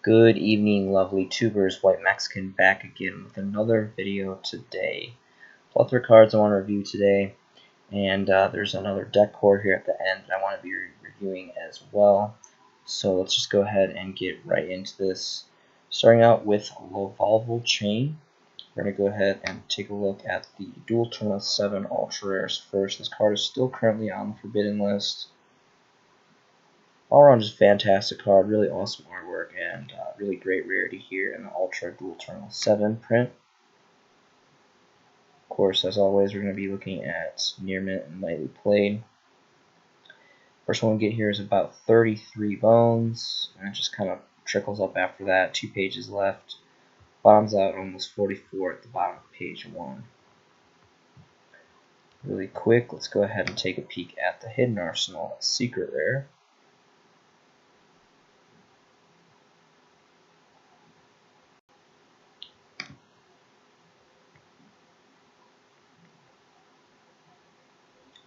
Good evening, lovely tubers. White Mexican back again with another video today. Plethora cards I want to review today, and there's another deck core here at the end that I want to be reviewing as well. So let's just go ahead and get right into this. Starting out with Lavalval Chain. We're going to go ahead and take a look at the Dual Terminal 7 Ultra Rares first. This card is still currently on the Forbidden list. All around just fantastic card, really awesome artwork, and really great rarity here in the Ultra Dual Terminal 7 print. Of course, as always, we're going to be looking at Near Mint and Lightly Played. First one we get here is about 33 bones, and it just kind of trickles up after that. 2 pages left. Bottoms out almost 44 at the bottom of page 1. Really quick, let's go ahead and take a peek at the Hidden Arsenal Secret Rare.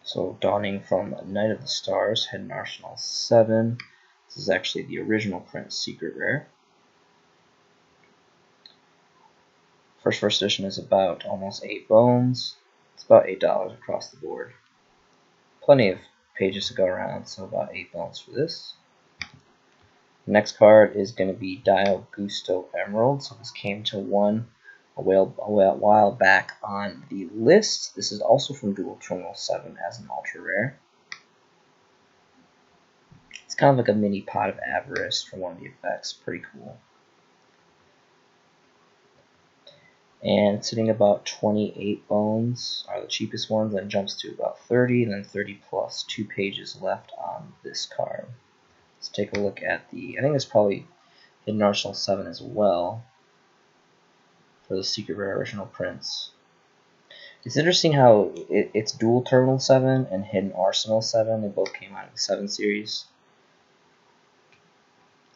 So, dawning from Night of the Stars, Hidden Arsenal 7. This is actually the original print Secret Rare. First edition is about almost 8 bones. It's about $8 across the board. Plenty of pages to go around, so about 8 bones for this. The next card is going to be Dial Gusto Emerald. So this came to one a while back on the list. This is also from Dual Terminal 7 as an ultra rare. It's kind of like a mini Pot of Avarice for one of the effects. Pretty cool. And sitting about 28 bones are the cheapest ones, then jumps to about 30, and then 30 plus 2 pages left on this card. Let's take a look at the, I think it's probably Hidden Arsenal 7 as well, for the Secret Rare original prints. It's interesting how it's Dual Terminal 7 and Hidden Arsenal 7. They both came out of the 7 series.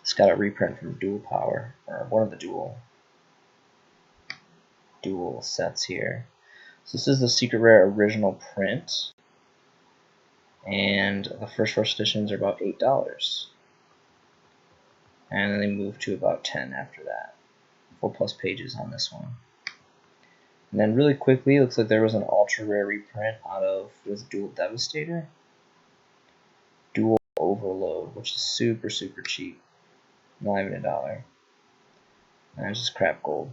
It's got a reprint from Dual Power, or one of the dual sets here. So this is the Secret Rare original print, and the first editions are about $8, and then they move to about 10 after that. 4+ pages on this one. And then really quickly, it looks like there was an ultra rare reprint out of this Dual Devastator, Dual Overload, which is super cheap, not even $1. And it's just crap gold.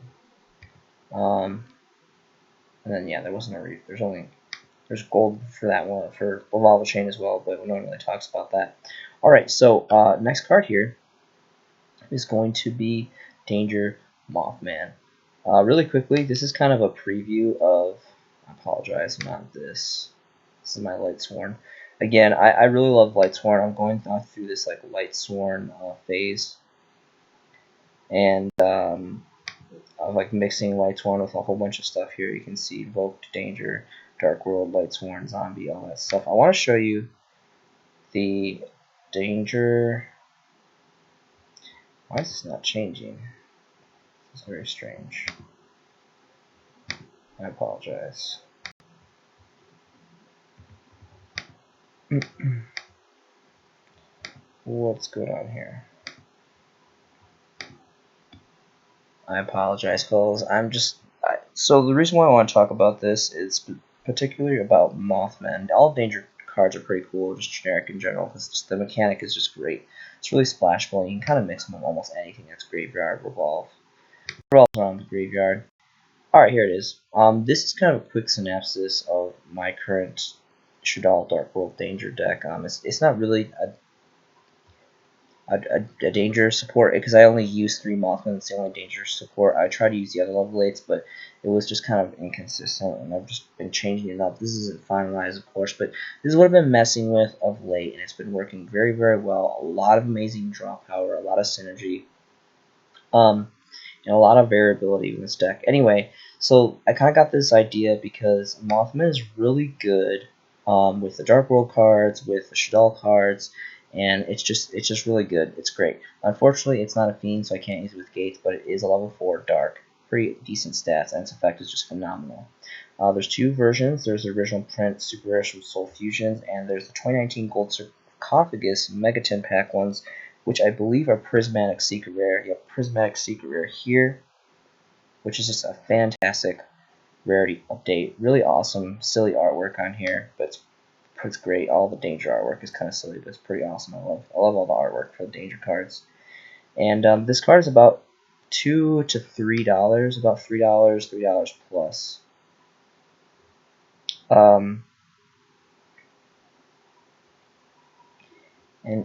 And then yeah, there wasn't there's gold for that one, for Lavalval Chain as well, but no one really talks about that. Alright, so next card here is going to be Danger Mothman. Really quickly, this is kind of a preview of, I apologize, not this. This is my Lightsworn. Again, I really love Lightsworn. I'm going through this like Lightsworn phase, and I'm like mixing Lightsworn with a whole bunch of stuff here. You can see Evoked, Danger, Dark World, Lightsworn, Zombie, all that stuff. I want to show you the Danger. Why is this not changing? It's very strange. I apologize. What's going on here? I apologize, fellas. So the reason why I want to talk about this is particularly about Mothman. All Danger cards are pretty cool, just generic in general, because the mechanic is just great. It's really splashable, and you can kind of mix them with almost anything that's graveyard, revolves around the graveyard. Alright, here it is. This is kind of a quick synopsis of my current Shaddoll Dark World Danger deck. It's not really a danger support, because I only use 3 Mothman. It's the only danger support. I tried to use the other level 8s, but it was just kind of inconsistent, and I've just been changing it up. This isn't finalized, of course, but this is what I've been messing with of late, and it's been working very well. A lot of amazing draw power, a lot of synergy, and a lot of variability in this deck. Anyway, so I kind of got this idea because Mothman is really good with the Dark World cards, with the Shaddoll cards, and it's just really good. It's great. Unfortunately, it's not a fiend, so I can't use it with Gates, but it is a level 4 Dark. Pretty decent stats, and its effect is just phenomenal. There's 2 versions. There's the original print Super Rare from Soul Fusions, and there's the 2019 Gold Sarcophagus Megaton Pack ones, which I believe are Prismatic Secret Rare. Yep, Prismatic Secret Rare here, which is just a fantastic rarity update. Really awesome, silly artwork on here, but it's great. All the Danger artwork is kind of silly, but it's pretty awesome. I love all the artwork for the Danger cards. And this card is about $2 to $3, about $3 plus. And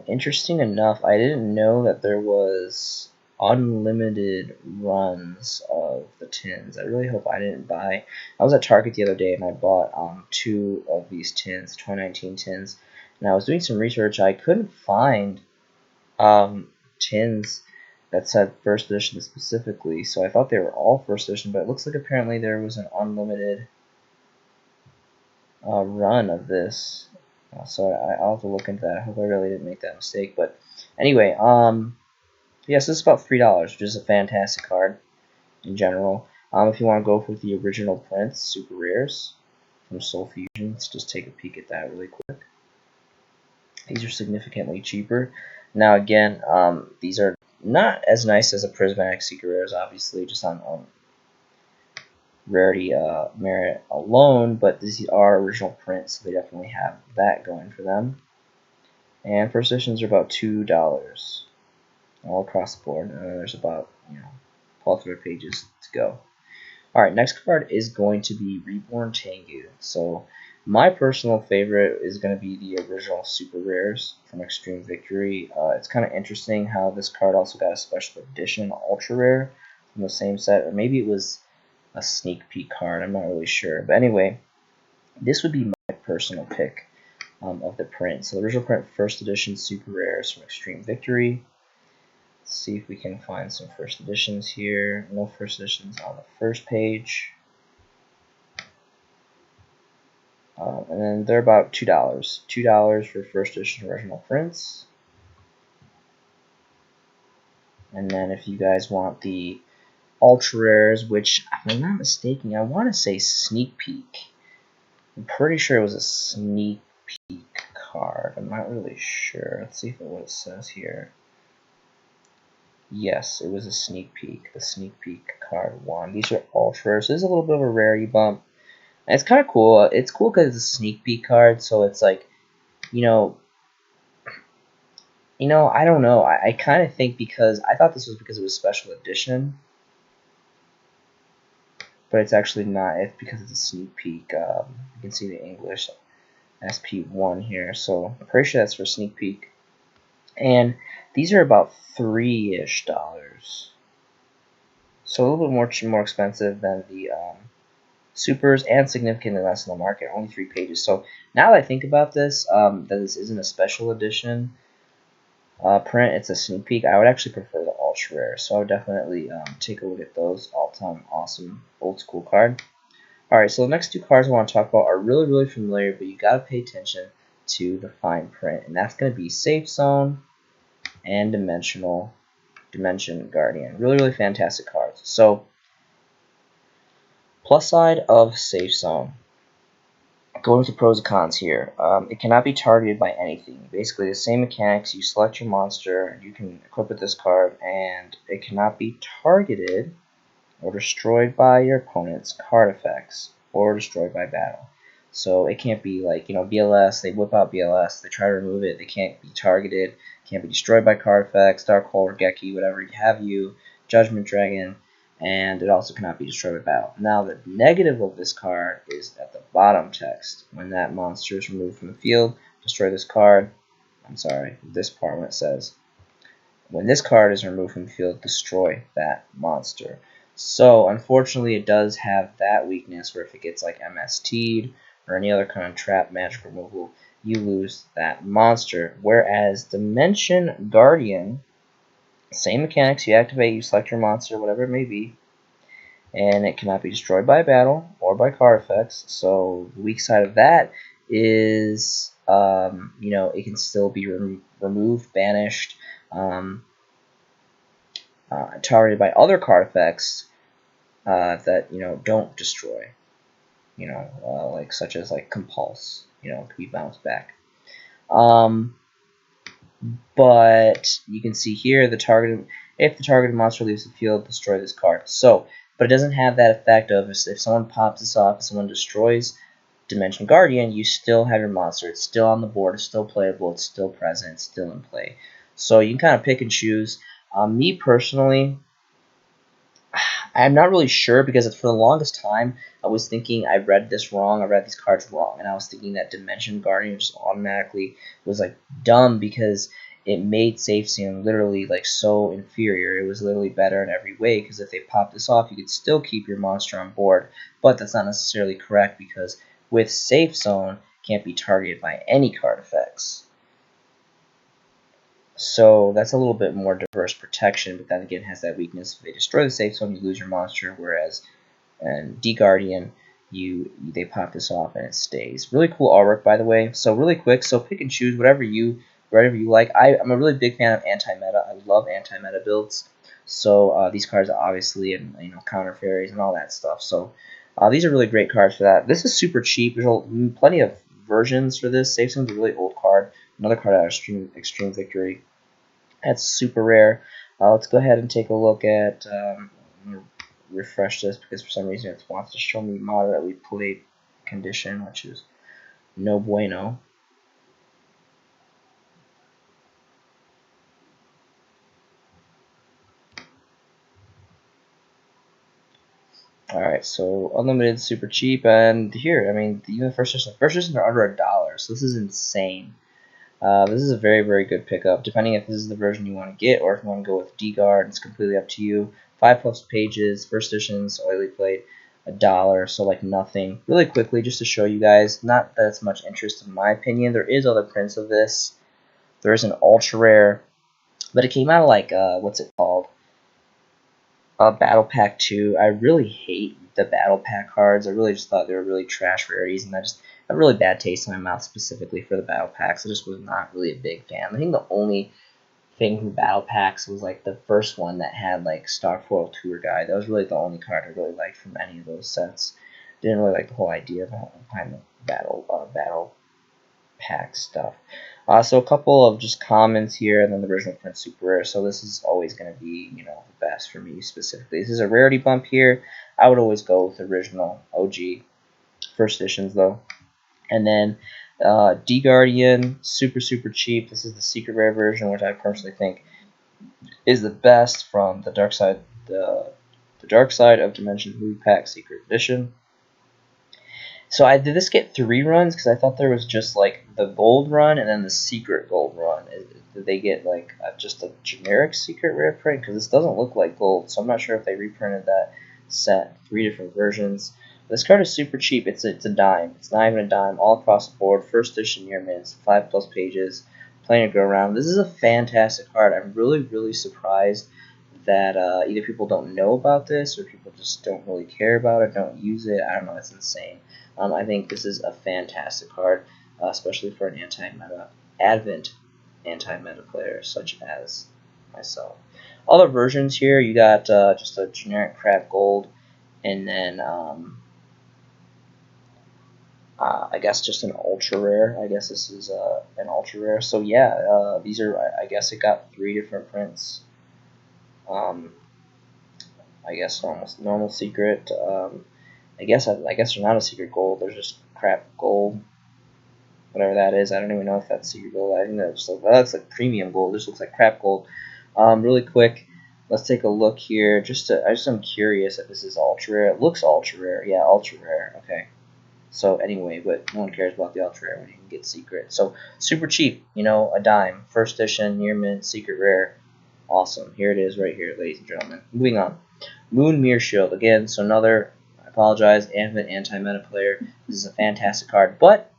interesting enough, I didn't know that there was unlimited runs of the tins. I really hope I didn't buy. I was at Target the other day and I bought 2 of these tins, 2019 tins. And I was doing some research. I couldn't find tins that said first edition specifically, so I thought they were all first edition, but it looks like apparently there was an unlimited run of this. So I'll have to look into that. I hope I really didn't make that mistake. But anyway, yes, this is about $3, which is a fantastic card in general. If you want to go with the original prints, super rares from Soul Fusion, let's just take a peek at that really quick. These are significantly cheaper. Now again, these are not as nice as a Prismatic Secret Rares, obviously, just on rarity merit alone, but these are original prints, so they definitely have that going for them. And first editions are about $2 all across the board. There's about 1,200 pages to go. Alright, next card is going to be Reborn Tengu. So my personal favorite is going to be the original Super Rares from Extreme Victory. It's kind of interesting how this card also got a special edition Ultra Rare from the same set, or maybe it was a sneak peek card, I'm not really sure. But anyway, this would be my personal pick of the print. So the original print, first edition Super Rares from Extreme Victory. Let's see if we can find some first editions here. No first editions on the first page. And then they're about $2. $2 for first edition original prints. And then if you guys want the Ultra Rares, which, if I'm not mistaken, I want to say Sneak Peek. I'm pretty sure it was a Sneak Peek card. I'm not really sure. Let's see what it says here. Yes, it was a Sneak Peek. The Sneak Peek card 1. These are Ultra Rares, so there's a little bit of a rarity bump. And it's kind of cool. It's cool because it's a Sneak Peek card, so it's like, I don't know. I kind of think because I thought this was because it was special edition, but it's actually not. It's because it's a sneak peek. You can see the English SP1 here, so I'm pretty sure that's for sneak peek. And these are about $3-ish, so a little bit more expensive than the supers, and significantly less in the market. Only 3 pages. So now that I think about this, that this isn't a special edition print, it's a sneak peek. I would actually prefer the Ultra Rare, so I would definitely take a look at those. All-time awesome old school card. Alright, so the next 2 cards I want to talk about are really, really familiar, but you got to pay attention to the fine print, and that's going to be Safe Zone and Dimension Guardian. Really, really fantastic cards. So, plus side of Safe Zone. Going to pros and cons here. It cannot be targeted by anything. Basically, the same mechanics. You select your monster, you can equip with this card, and it cannot be targeted or destroyed by your opponent's card effects or destroyed by battle. So it can't be like, BLS, they whip out BLS, they try to remove it, they can't be targeted, can't be destroyed by card effects, Darkhold, Geki, whatever have you, Judgment Dragon, and it also cannot be destroyed by battle. Now, the negative of this card is at the bottom text. When that monster is removed from the field, destroy this card. I'm sorry, this part when it says, when this card is removed from the field, destroy that monster. So, unfortunately, it does have that weakness where if it gets like MST'd or any other kind of trap magic removal, you lose that monster. Whereas Dimension Guardian, same mechanics, you activate, you select your monster, whatever it may be, and it cannot be destroyed by battle or by card effects. So the weak side of that is, it can still be removed, banished, targeted by other card effects that don't destroy, like such as like Compulse, can be bounced back. But you can see here the targeted, If the targeted monster leaves the field, destroy this card. So, but it doesn't have that effect of if someone pops this off, if someone destroys Dimension Guardian, you still have your monster. It's still on the board. It's still playable. It's still present. It's still in play. So you can kind of pick and choose. Me personally, I'm not really sure because for the longest time I was thinking I read this wrong. I read these cards wrong, and I was thinking that Dimension Guardian just automatically was like dumb because it made Safe Zone literally like so inferior. It was literally better in every way because if they pop this off, you could still keep your monster on board. But that's not necessarily correct because with Safe Zone, it can't be targeted by any card effects. So that's a little bit more diverse protection, but then again has that weakness. If they destroy the safe zone, you lose your monster, whereas in D Guardian, they pop this off and it stays. Really cool artwork, by the way. So really quick, so pick and choose whatever you like. I'm a really big fan of anti-meta. I love anti-meta builds. So these cards are obviously and counter fairies and all that stuff. So these are really great cards for that. This is super cheap. There's plenty of versions for this. Safe Zone's a really old card. Another card out of Extreme Victory. That's super rare. Let's go ahead and take a look at. I'm gonna refresh this because for some reason it wants to show me moderately played condition, which is no bueno. Alright, so unlimited, super cheap, and here, I mean, even the first edition are under $1, so this is insane. This is a very, very good pickup, depending if this is the version you want to get or if you want to go with D-Guard. It's completely up to you. 5+ pages, first edition's oily plate, $1, so like nothing. Really quickly, just to show you guys, not that it's much interest in my opinion. There is other prints of this. There is an ultra rare, but it came out of like, what's it called? Battle Pack 2. I really hate the Battle Pack cards. I really just thought they were really trash rarities, and I just had a really bad taste in my mouth specifically for the Battle Packs. I just was not really a big fan. I think the only thing from Battle Packs was like the first one that had like Star Foil Tour Guide. That was really the only card I really liked from any of those sets. Didn't really like the whole idea behind the Battle Pack stuff. So a couple of just commons here, and then the original print super rare. So this is always going to be, the best for me specifically. This is a rarity bump here. I would always go with original OG first editions though. And then D Guardian, super cheap. This is the secret rare version, which I personally think is the best from the Dark Side, the Dark Side of Dimension Blue Pack Secret Edition. So did this get 3 runs? Because I thought there was just like the gold run and then the secret gold run. Did they get like just a generic secret rare print? Because this doesn't look like gold, so I'm not sure if they reprinted that set. 3 different versions. This card is super cheap. It's a dime. It's not even a dime. All across the board. First edition near mints. 5+ pages. Plenty to go around. This is a fantastic card. I'm really surprised that either people don't know about this or people just don't really care about it, don't use it. I don't know. It's insane. I think this is a fantastic card, especially for an anti-meta, Advent anti-meta player such as myself. Other versions here, you got just a generic crap gold, and then I guess just an ultra rare. I guess this is an ultra rare. So yeah, these are. I guess it got 3 different prints. I guess almost normal secret. I guess they're not a secret gold. They're just crap gold, whatever that is. I don't even know if that's secret gold. I think that looks like premium gold. This looks like crap gold. Really quick, let's take a look here. I'm curious if this is ultra rare. It looks ultra rare. Yeah, ultra rare. Okay. So anyway, but no one cares about the ultra rare when you can get secret. So super cheap. A dime. First edition, near mint, secret rare. Awesome. Here it is right here, ladies and gentlemen. Moving on. Moon Mirror Shield. Again, so another, I apologize, anti-meta player. This is a fantastic card. But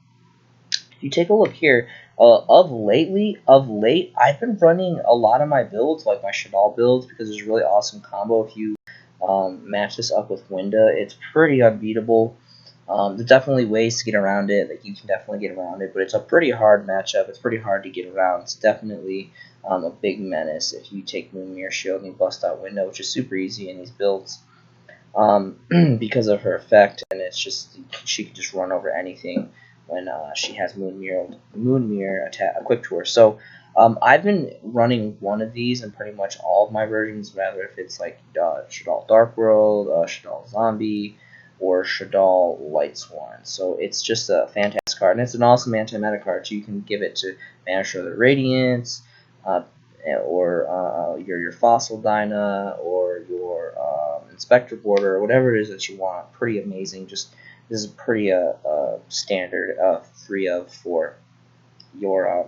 if you take a look here, of late, I've been running a lot of my builds, like my Shadal builds, because there's a really awesome combo. If you match this up with Winda, it's pretty unbeatable. There's definitely ways to get around it. Like you can definitely get around it, but it's a pretty hard matchup. It's pretty hard to get around. It's definitely a big menace if you take Moon Mirror Shield and you bust out Winda, which is super easy in these builds because of her effect, and it's just she can just run over anything when she has Moon Mirror attack equipped to her. So I've been running one of these in pretty much all of my versions, rather if it's like Shaddoll Dark World, Shaddoll Zombie, or Shaddoll Lightsworn. So it's just a fantastic card, and it's an awesome anti-meta card. So you can give it to Banisher of the Radiance, uh, or your Fossil Dyna, or your Inspector Border, or whatever it is that you want. Pretty amazing. Just this is pretty standard 3 of for your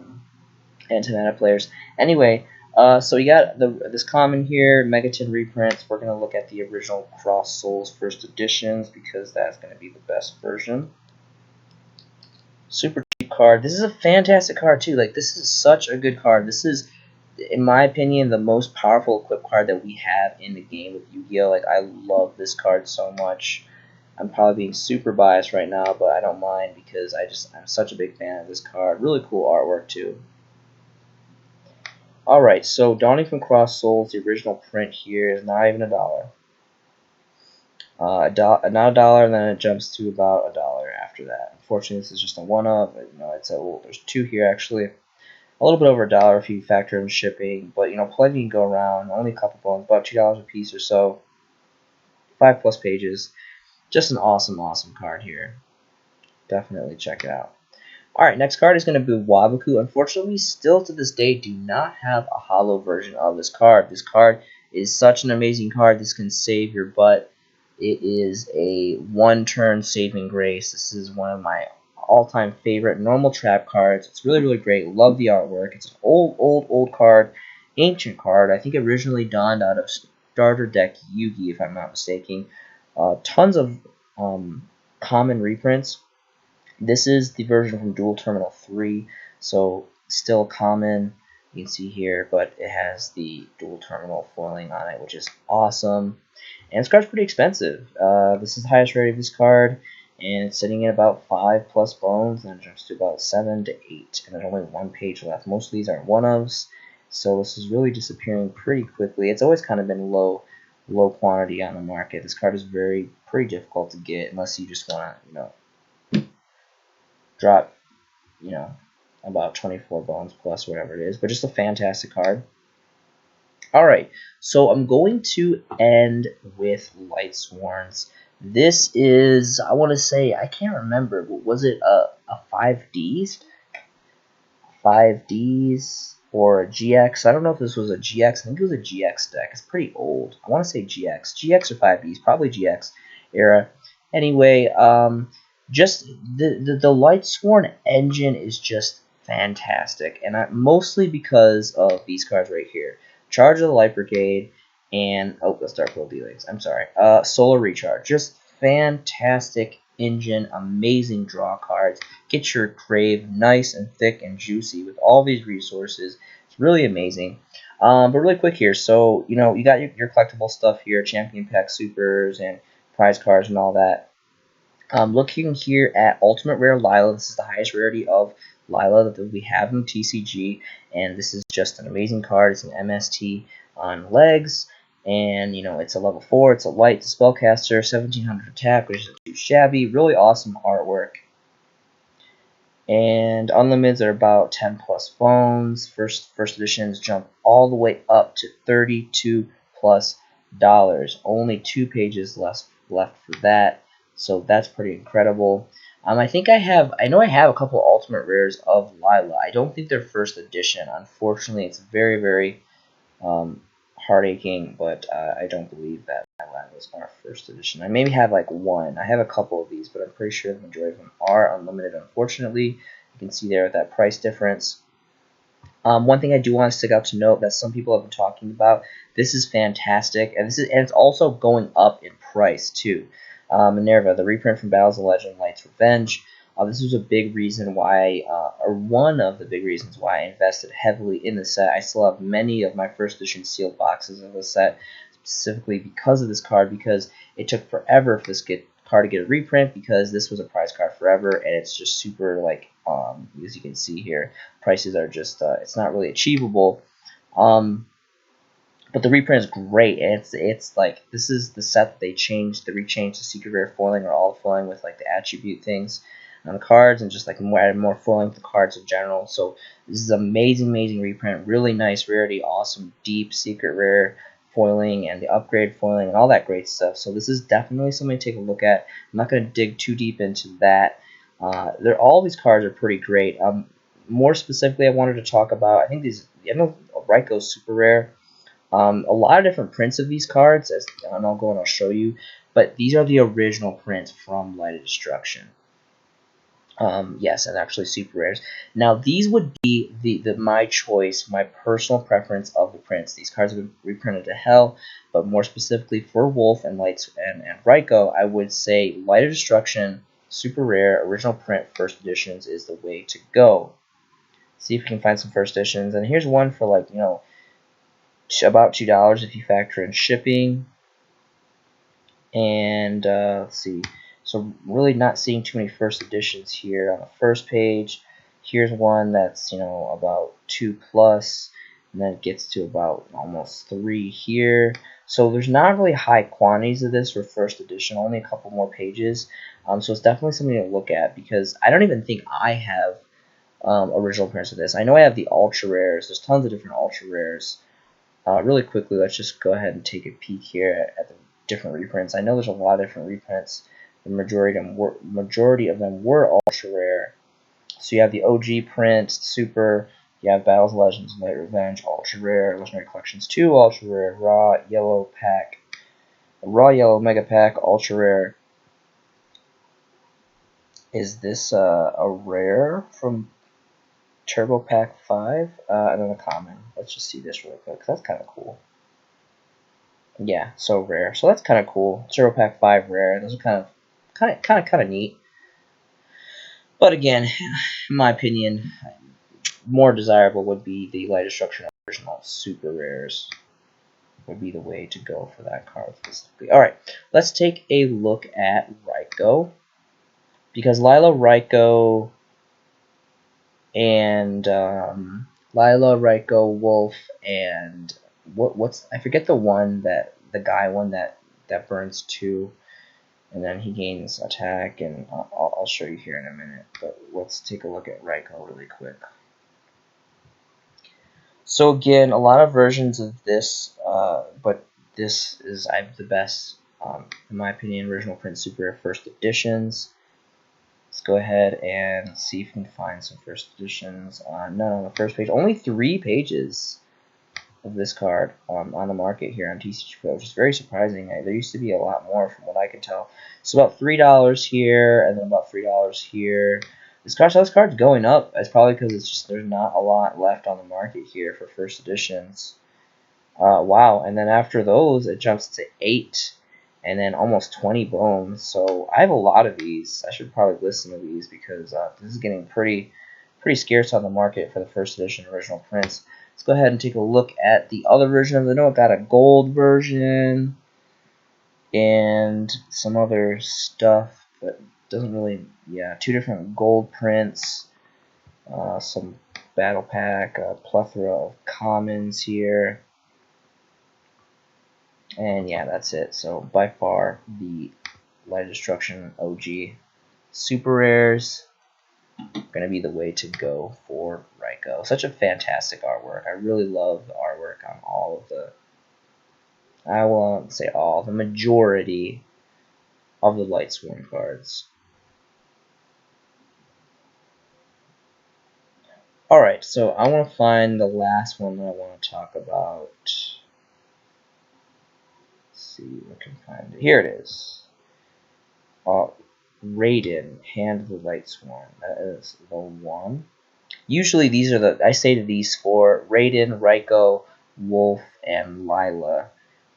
anti-mana players. Anyway, so we got this common here, Megaton reprints. We're going to look at the original Cross Souls first editions because that's going to be the best version. Super cheap card. This is a fantastic card too. Like, this is such a good card. This is, in my opinion, the most powerful equip card that we have in the game with Yu-Gi-Oh! Like, I love this card so much. I'm probably being super biased right now, but I don't mind because I'm such a big fan of this card. Really cool artwork too. Alright, so Dawning from Cross Souls, the original print here is not even $1. Not $1, and then it jumps to about $1 after that. Unfortunately, this is just a one-up. There's 2 here actually. A little bit over $1 if you factor in shipping, but plenty to go around. Only a couple bones, about $2 a piece or so. 5+ pages. Just an awesome, awesome card here. Definitely check it out. Alright, next card is going to be Waboku. Unfortunately, we still to this day do not have a holo version of this card. This card is such an amazing card. This can save your butt. It is a 1-turn saving grace. This is one of my all-time favorite normal trap cards. It's really, really great. Love the artwork. It's an old card. Ancient card. I think originally donned out of starter deck Yugi, if I'm not mistaken. Tons of common reprints. This is the version from Dual Terminal 3, so still common, you can see here, but it has the dual terminal foiling on it, which is awesome. And this card's pretty expensive. This is the highest rate of this card, and it's sitting at about 5+ bones, and it jumps to about 7 to 8, and there's only 1 page left. Most of these are one-ofs, so this is really disappearing pretty quickly. It's always kind of been low quantity on the market. This card is pretty difficult to get unless you just want to, drop, about 24 bones plus whatever it is, but just a fantastic card. Alright, so I'm going to end with Lightsworns. This is, I want to say, I can't remember, but was it a 5Ds? 5Ds or a GX? I don't know if this was a GX. I think it was a GX deck. It's pretty old. I want to say GX. GX or 5Ds, probably GX era. Anyway, just the Lightsworn engine is just fantastic, and mostly because of these cards right here: Charge of the Light Brigade and let's start World D-Links. I'm sorry, Solar Recharge. Just fantastic engine, amazing draw cards. Get your grave nice and thick and juicy with all these resources. It's really amazing. But really quick here, so you got your collectible stuff here, Champion Pack Supers and prize cards and all that. Looking here at Ultimate Rare Lila, this is the highest rarity of Lila that we have in TCG, and this is just an amazing card. It's an MST on legs, and it's a level 4, it's a light, it's a spellcaster, 1700 attack, which isn't too shabby. Really awesome artwork. And unlimiteds are about 10+ bones. First editions jump all the way up to $32+ Only 2 pages left for that. So that's pretty incredible. I know I have a couple ultimate rares of Lila. I don't think they're first edition. Unfortunately, it's very, very heartaching, but I don't believe that Lila's are first edition. I maybe have like one. I have a couple of these, but I'm pretty sure the majority of them are unlimited, unfortunately. You can see there with that price difference. One thing I do want to stick out to note that some people have been talking about, this is fantastic, and it's also going up in price too. Minerva, the reprint from Battles of Legend, Light's Revenge. This was a big reason why, or one of the big reasons why I invested heavily in the set. I still have many of my first edition sealed boxes of the set, specifically because of this card, because it took forever for this card to get a reprint, because this was a prize card forever, and it's just super, like, as you can see here, prices are just, it's not really achievable. But the reprint is great, and it's like, this is the set that they rechanged the secret rare foiling, or all foiling with like the attribute things. on the cards, and just like more foiling the cards in general. So this is amazing reprint, really nice rarity, awesome deep secret rare foiling and the upgrade foiling and all that great stuff. So this is definitely something to take a look at. I'm not going to dig too deep into that. All these cards are pretty great. More specifically, I wanted to talk about, I know Raikou super rare. A lot of different prints of these cards, and I'll go and I'll show you, but these are the original prints from Light of Destruction. Yes, and actually super rares. Now these would be my choice, my personal preference of the prints. These cards have been reprinted to hell, but more specifically for Wolf and Raikou, I would say Light of Destruction, super rare, original print, first editions is the way to go. See if we can find some first editions, and here's one for like, you know, about $2 if you factor in shipping. And let's see. So really not seeing too many first editions here on the first page. Here's one that's, you know, about 2+, and then it gets to about almost 3 here. So there's not really high quantities of this for first edition, only a couple more pages. So it's definitely something to look at, because I don't even think I have original prints of this. I know I have the ultra rares. There's tons of different ultra rares. Really quickly, let's just go ahead and take a peek here at the different reprints. I know there's a lot of different reprints. The majority of them were ultra rare. So you have the OG print, super. You have Battles of Legends, Light Revenge, ultra rare. Legendary Collections 2, ultra rare. Raw Yellow pack, Raw Yellow Mega Pack, ultra rare. Is this a rare from Turbo Pack 5? And then a common. Let's just see this real quick, 'cause that's kind of cool. Yeah, so rare. So that's kind of cool. Turbo Pack 5 rare. Those are kind of neat. But again, in my opinion, more desirable would be the Light Destruction original super rares. Would be the way to go for that card specifically. All right, let's take a look at Raikou, because Lila, Raikou, and Wolf, and what's I forget the guy one that burns 2. And then he gains attack, and I'll show you here in a minute. But let's take a look at Raikou really quick. So again, a lot of versions of this, but this is the best, in my opinion, original print super rare first editions. Let's go ahead and see if we can find some first editions. None on the first page. Only 3 pages of this card on the market here on TCG, which is very surprising. There used to be a lot more from what I can tell. So about $3 here, and then about $3 here. This card's going up. It's probably because it's just there's not a lot left on the market here for first editions. Wow, and then after those, it jumps to 8, and then almost 20 bones. So I have a lot of these. I should probably list some of these, because this is getting pretty scarce on the market for the first edition original prints. Let's go ahead and take a look at the other version of the note. Got a gold version and some other stuff, but doesn't really, yeah, 2 different gold prints, some battle pack, a plethora of commons here, and yeah, that's it. So by far the Light of Destruction OG super rares going to be the way to go for Raikou. Such a fantastic artwork. I really love the artwork on all of the, I won't say all, the majority of the Lightsworn cards. Alright, so I want to find the last one that I want to talk about. Let's see if I can find it. Here it is. Raiden, Hand of the Lightsworn. That is the one. Usually these are I say to these 4, Raiden, Raikou, Wolf, and Lila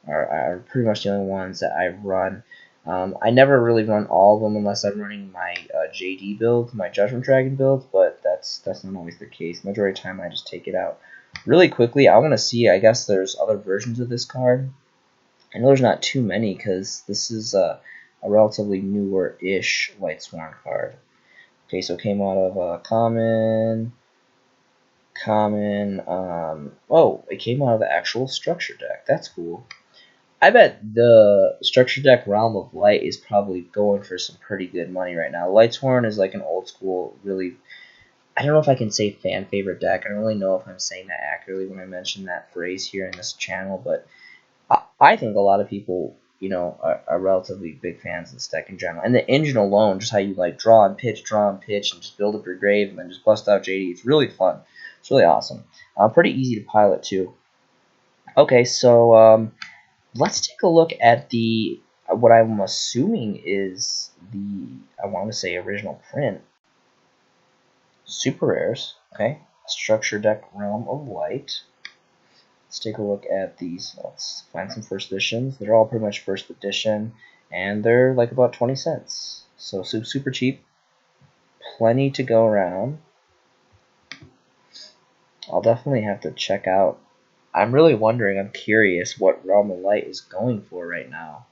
are pretty much the only ones that I run. I never really run all of them unless I'm running my JD build, my Judgment Dragon build, but that's not always the case. Majority of the time I just take it out. Really quickly, I want to see, I guess there's other versions of this card. I know there's not too many, because this is a relatively newer-ish Lightsworn card. Okay, so it came out of common. Oh, it came out of the actual structure deck. That's cool. I bet the structure deck Realm of Light is probably going for some pretty good money right now. Lightsworn is like an old school, really. I don't know if I can say fan favorite deck. I don't really know if I'm saying that accurately when I mention that phrase here in this channel, but I think a lot of people, are relatively big fans of this deck in general. And the engine alone, just how you like draw and pitch, and just build up your grave, and then just bust out JD. It's really fun. It's really awesome. Pretty easy to pilot too. Okay, so let's take a look at the what I'm assuming is the I want to say original print. Super rares. Okay, structure deck Realm of Light. Let's take a look at these. Let's find some first editions. They're all pretty much first edition, and they're like about 20 cents. So super cheap. Plenty to go around. I'll definitely have to check out. I'm really wondering, I'm curious what Realm of Light is going for right now.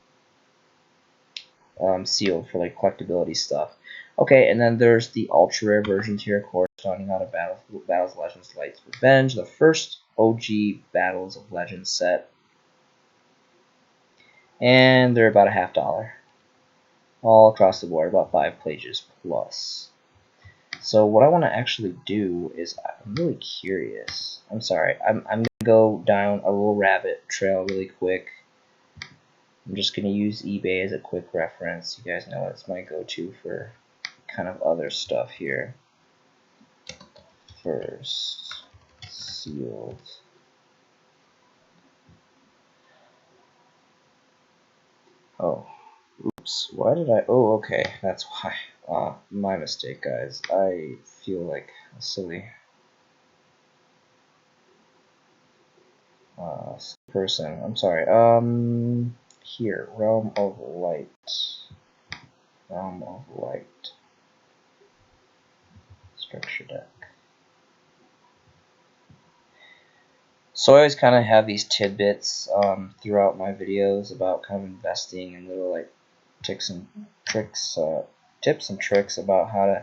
Sealed for like collectability stuff. Okay, and then there's the ultra rare versions here, corresponding out of Battles of Legends Light's Revenge, the first OG Battles of Legends set. And they're about $50. All across the board, about 5 pages plus. So what I want to actually do is, I'm really curious. I'm sorry, I'm going to go down a little rabbit trail really quick. I'm just going to use eBay as a quick reference. You guys know it's my go-to for kind of other stuff here. First sealed. Oh, oops. Why did I? Oh, okay. That's why. My mistake, guys. I feel like a silly person. I'm sorry. Here, Realm of Light. Realm of Light. Structure deck. So I always kind of have these tidbits throughout my videos about kind of investing and little like tips and tricks about how to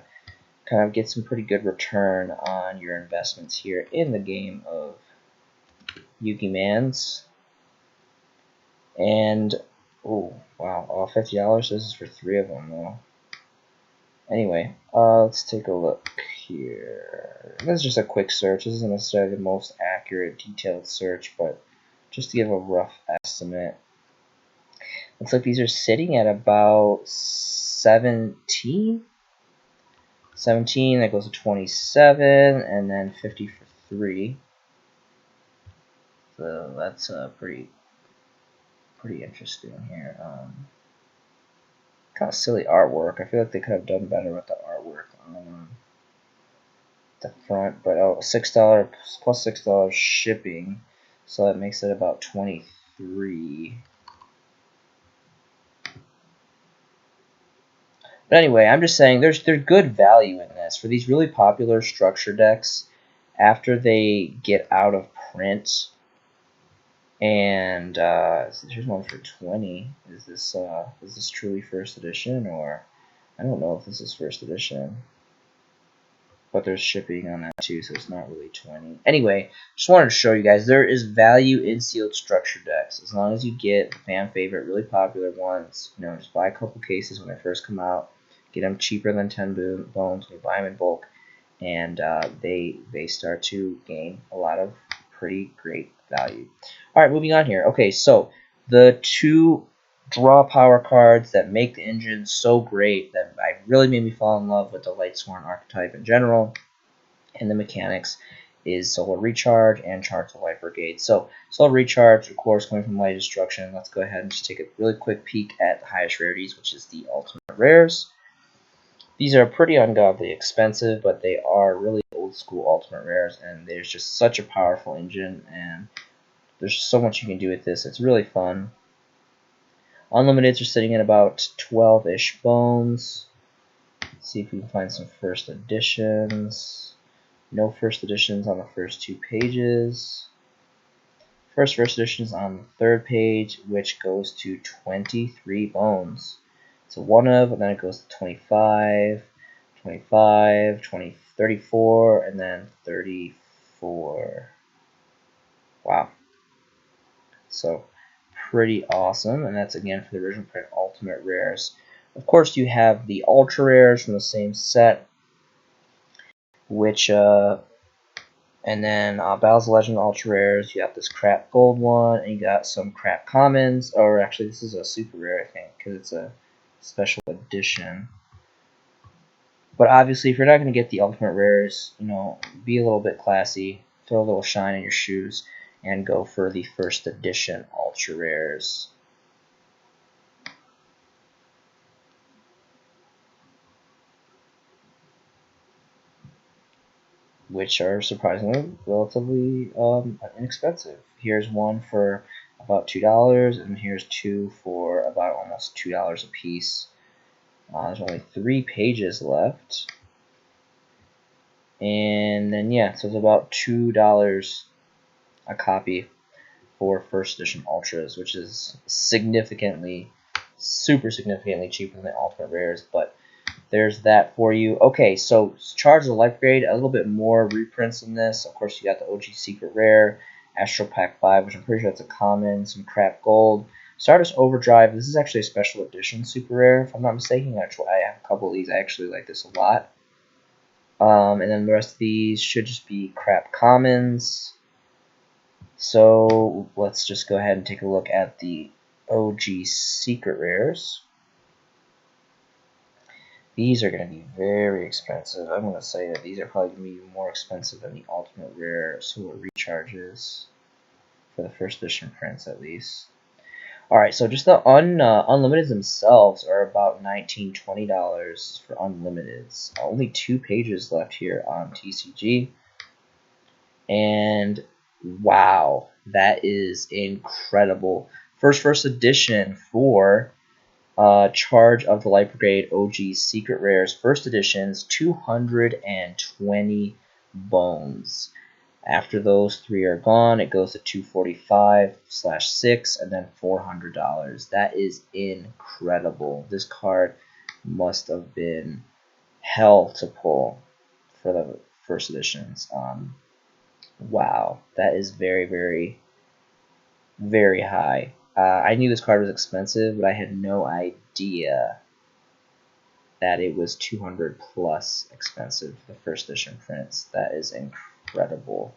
kind of get some pretty good return on your investments here in the game of Yu-Gi-Mans. And oh wow, all $50. This is for 3 of them though. Anyway, let's take a look here. This is just a quick search. This isn't necessarily the most accurate, detailed search, but just to give a rough estimate. Looks like these are sitting at about 17. 17, that goes to 27, and then 50 for 3. So that's pretty interesting here. Kind of silly artwork. I feel like they could have done better with the artwork on the front, but $6 plus $6 shipping, so that makes it about 23. But anyway, I'm just saying there's good value in this for these really popular structure decks. After they get out of print, and here's one for 20. Is this truly first edition, or I don't know if this is first edition, but there's shipping on that too, so it's not really 20. Anyway, just wanted to show you guys there is value in sealed structure decks as long as you get the fan favorite, really popular ones. Just buy a couple cases when they first come out, get them cheaper than 10 bones when you buy them in bulk, and they start to gain a lot of pretty great value. All right, moving on here. Okay, so the 2 draw power cards that make the engine so great that really made me fall in love with the Lightsworn archetype in general and the mechanics is Solar Recharge and Charge the Light Brigade. So Solar Recharge, of course, coming from Light Destruction. Let's go ahead and just take a really quick peek at the highest rarities, which is the Ultimate Rares. These are pretty ungodly expensive, but they are really old school Ultimate Rares, and there's just such a powerful engine, and there's so much you can do with this. It's really fun. Unlimiteds are sitting at about 12-ish bones. Let's see if we can find some first editions. No first editions on the first 2 pages. First editions on the 3rd page, which goes to 23 bones. So 1 of, and then it goes to 25, 25, 20, 34, and then 34. Wow. So pretty awesome, and that's again for the original print Ultimate Rares. Of course, you have the Ultra Rares from the same set, which and then Battles of Legend Ultra Rares. You have this crap gold one, and you got some crap commons. Or actually, this is a super rare, I think, because it's a special edition. But obviously, if you're not going to get the Ultimate Rares, you know, be a little bit classy, throw a little shine in your shoes, and go for the first edition Ultra Rares. Which are surprisingly relatively inexpensive. Here's one for about $2, and here's two for about almost $2 a piece. There's only 3 pages left. And then, yeah, so it's about $2 a copy for first edition Ultras, which is significantly, super significantly cheaper than the Ultimate Rares, but there's that for you. Okay, so Charge of the Life Upgrade, a little bit more reprints in this. Of course, you got the OG Secret Rare, Astral Pack 5, which I'm pretty sure that's a common, some crap gold. Stardust Overdrive, this is actually a special edition super rare, if I'm not mistaken. Actually, I have a couple of these. I actually like this a lot. And then the rest of these should just be crap commons. So let's just go ahead and take a look at the OG Secret Rares. These are going to be very expensive. I'm going to say that these are probably going to be more expensive than the Ultimate Rare Solar Recharges for the first edition prints, at least. Alright, so just the Unlimiteds themselves are about $19, $20 for Unlimiteds. Only 2 pages left here on TCG. And wow, that is incredible. First edition for Charge of the Light Brigade OG Secret Rares first editions, 220 bones. After those 3 are gone, it goes to 245/6 and then $400. That is incredible. This card must have been hell to pull for the first editions. Wow, that is very, very, very high. I knew this card was expensive, but I had no idea that it was 200 plus expensive for the first edition prints. That is incredible.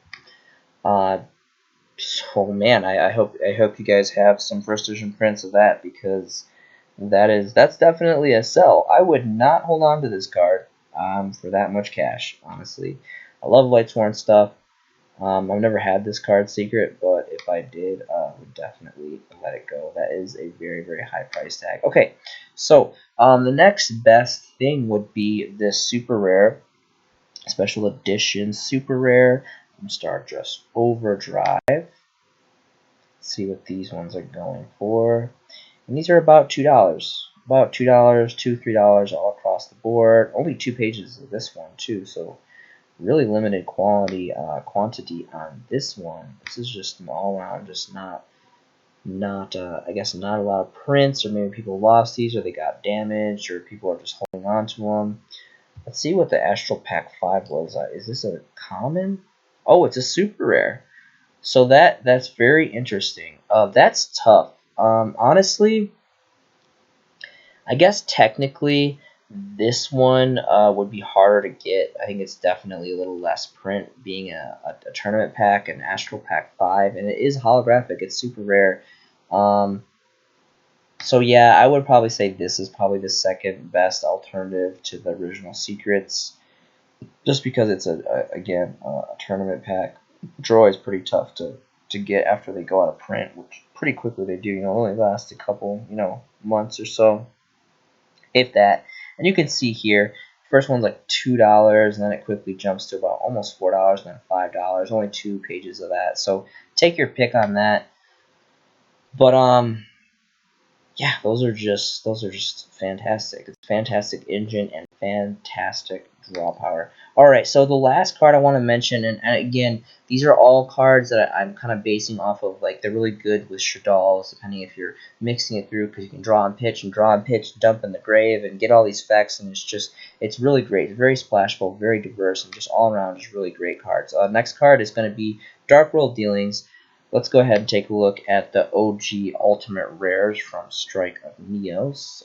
So man, I hope you guys have some first edition prints of that, because that's definitely a sell. I would not hold on to this card for that much cash, honestly. I love Lightsworn stuff. I've never had this card secret, but if I did, I would definitely let it go. That is a very, very high price tag. Okay, so the next best thing would be this super rare, special edition super rare from Stardust Overdrive. Let's see what these ones are going for. And these are about $2. About $2, $2, $3 all across the board. Only 2 pages of this one, too, so really limited quantity on this one. This is just an all-around, just not I guess not a lot of prints, or maybe people lost these, or they got damaged, or people are just holding on to them. Let's see what the Astral Pack 5 was. Is this a common? Oh, it's a super rare. So that's very interesting. That's tough. Honestly, I guess technically this one would be harder to get. I think it's definitely a little less print, being a tournament pack, an Astral Pack 5, and it is holographic. It's super rare. So yeah, I would probably say this is probably the second best alternative to the original Secrets, just because it's again a tournament pack. Draw is pretty tough to get after they go out of print, which pretty quickly they do. Only last a couple months or so, if that. And you can see here, first one's like $2, and then it quickly jumps to about almost $4, and then $5. Only 2 pages of that. So take your pick on that. But yeah, those are just fantastic. It's fantastic engine and fantastic draw power. Alright, so the last card I want to mention, and again, these are all cards that I'm kind of basing off of, like, they're really good with Shaddolls, depending if you're mixing it through, because you can draw and pitch, dump in the grave, and get all these effects, and it's really great. It's very splashable, very diverse, and just all around just really great cards. Next card is going to be Dark World Dealings. let's go ahead and take a look at the OG Ultimate Rares from Strike of Neos.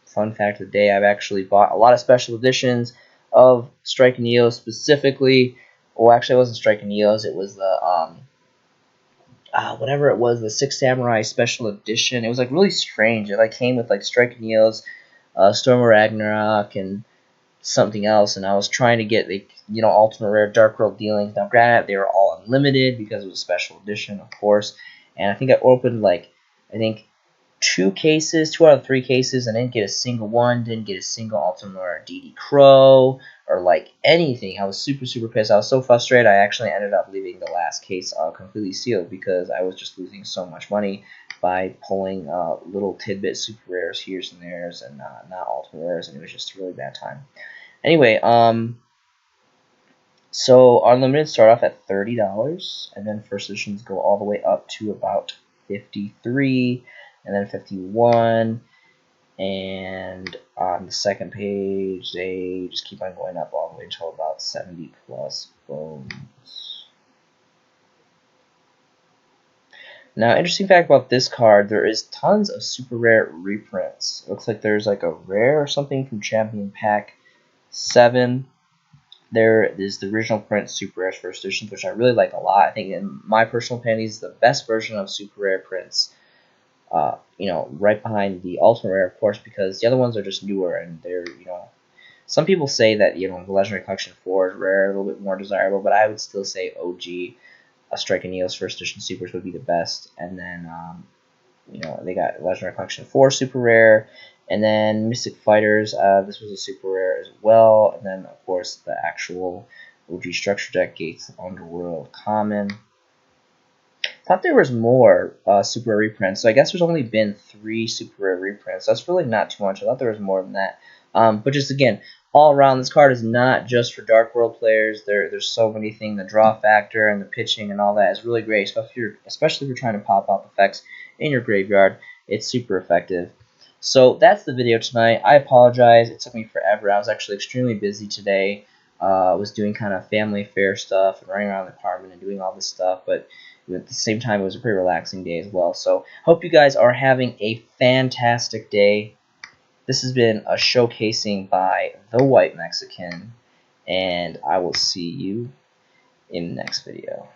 Fun fact of the day, I've actually bought a lot of special editions of Strike of Neos specifically. Well, actually, it wasn't Strike of Neos. It was the whatever it was, the Six Samurai Special Edition. It was like really strange. It like came with like Strike of Neos, Storm of Ragnarok, and something else. And I was trying to get the Ultimate Rare Dark World dealings. Now, granted, they were all unlimited because it was a special edition, of course. And I think I opened like 2 out of 3 cases, and didn't get a single one. Didn't get a single Ultimate Rare DD Crow or like anything. I was super, super pissed. I was so frustrated. I actually ended up leaving the last case completely sealed because I was just losing so much money by pulling little tidbit super rares here's and there's and not ultimate rares, and it was just a really bad time. Anyway, so unlimited start off at $30, and then first editions go all the way up to about 53, and then 51. And on the second page, they just keep on going up all the way until about 70 plus bones. Now, interesting fact about this card, there is tons of super rare reprints. It looks like there's like a rare or something from Champion Pack 7. There is the original print Super Rare First Edition, which I really like a lot. I think, in my personal opinion, is the best version of Super Rare prints. Right behind the Ultimate Rare, of course, because the other ones are just newer, and they're, some people say that, the Legendary Collection 4 is rare, a little bit more desirable, but I would still say OG, Strike and Neos First Edition Supers would be the best, and then, they got Legendary Collection 4 Super Rare, and then Mystic Fighters, this was a Super Rare as well, and then, of course, the actual OG Structure Deck, Gates of Underworld Common. Thought there was more super rare reprints, so I guess there's only been 3 super rare reprints. That's really not too much. I thought there was more than that. But just again, all around, this card is not just for Dark World players. There's so many things. The draw factor and the pitching and all that is really great, especially if you're trying to pop up effects in your graveyard. It's super effective. So that's the video tonight. I apologize. It took me forever. I was actually extremely busy today. I was doing kind of family affair stuff and running around the apartment and doing all this stuff, but at the same time, it was a pretty relaxing day as well. So, hope you guys are having a fantastic day. This has been a showcasing by The White Mexican, and I will see you in the next video.